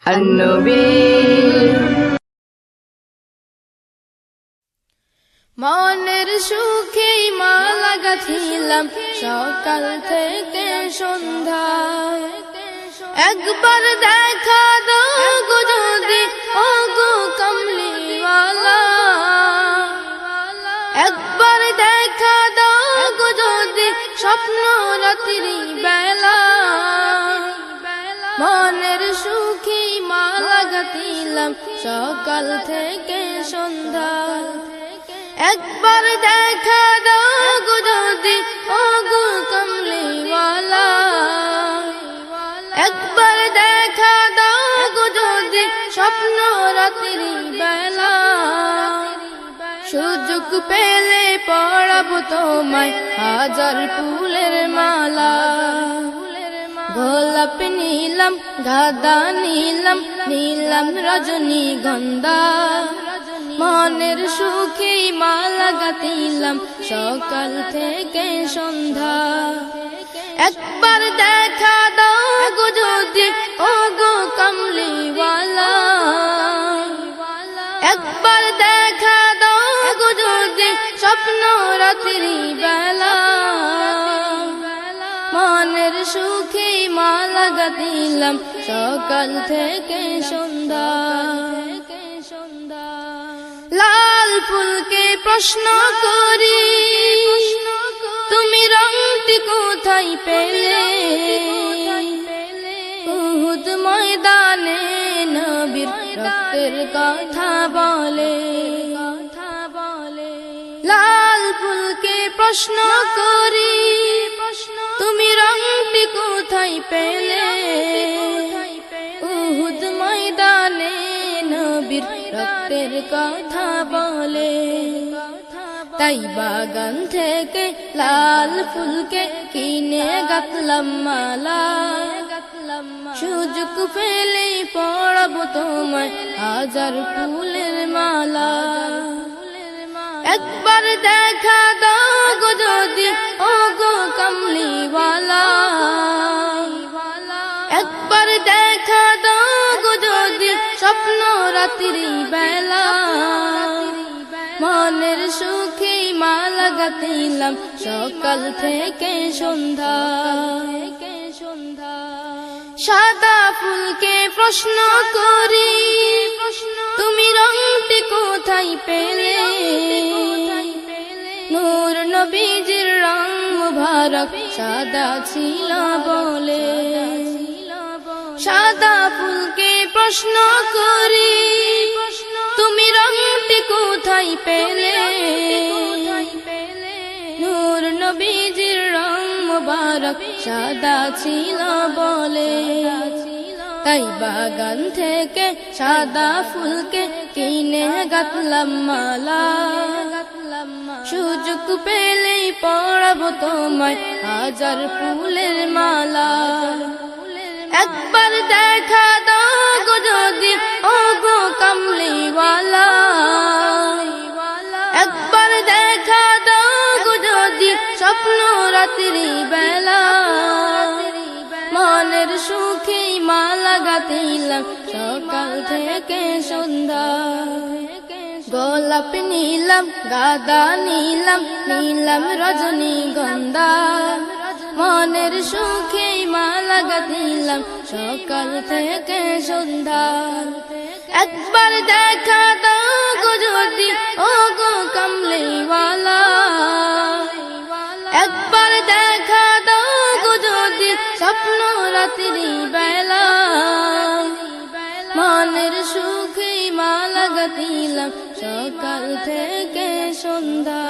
النبي মনের সুখে মালা গাঁথিলাম সকাল থেকে সন্ধ্যায়, একবার দেখা দাও গো যদি ও গো কামলিওয়ালা, একবার দেখা দাও গো যদি স্বপ্ন রাত্রি বেলা। মনের সুখে মালা গাঁথিলাম সকাল থেকে সন্ধ্যায়, একবার দেখা দাও গো যদি ও গো কামলিওয়ালা, একবার দেখা দাও গো যদি স্বপ্ন রাত্রি বেলা। সুযোগ পেলে পড়াবো তোমায় হাজার ফুলের মালা, গোলাপ নিলাম গাঁদা নিলাম নিলাম রজনীগন্ধা, মনের সুখে মালা গাঁথিলাম সকাল থেকে সন্ধ্যা। একবার দেখা দাও গো যদি ও গো কামলিওয়ালা, একবার দেখা দাও গো যদি স্বপ্ন রাত্রি বেলা। মনের সুখে মালা গাঁথিলাম সকাল থেকে সন্ধ্যা। লাল ফুলকে প্রশ্ন করি তুমি রংটি কোথায় পেলে, উহুদ ময়দানে নবীর রক্তের কথা বলে। লাল ফুলকে প্রশ্ন করি তুমি রংটি কোথায় পেলে, উহুদ ময়দানে নবীর রক্তের কথা বলে। তাই বাগান থেকে লাল ফুলকে কিনে গাঁথলাম মালা, সুযোগ পেলে পড়াবো তোমায় হাজার ফুলের মালা। একবার দেখা দাও গো যদি ও গো কামলিওয়ালা, একবার দেখা দাও গো যদি স্বপ্ন রাত্রি বেলা। মনের সুখে মালা গাঁথিলাম সকাল থেকে সন্ধ্যা। সাদা ফুলকে প্রশ্ন করি তুমি রংটি কোথায় পেলে, নূর নবীজির রং মুবারক সাদা ছিল বলে। সাদা ফুলকে প্রশ্ন করি তুমি রংটি কোথায় পেলে, নূর নবীজির রং মুবারক সাদা ছিল বলে। তাই বাগান থেকে সাদা ফুলকে কিনে গাঁথলাম মালা, সুযোগ পেলেই পড়াবো তোমায় হাজার ফুলের মালা। একবার দেখা দাও গো যদি ও গো কামলিওয়ালা, একবার দেখা দাও গো যদি স্বপ্ন রাত্রি বেলা। মনের সুখে মালা গাঁথিলাম সকাল থেকে সন্ধ্যা, গোলাপ নিলাম গাঁদা নিলাম নিলাম রজনীগন্ধা, মনের সুখে মালা গাঁথিলাম সকাল থেকে সন্ধ্যা। একবার দেখা দাও গো যদি ও গো কামলিওয়ালা, একবার দেখা দাও গো যদি স্বপ্ন রাত্রি বেলা। মনের সুখে মালা গাঁথিলাম সকাল থেকে সন্ধ্যা।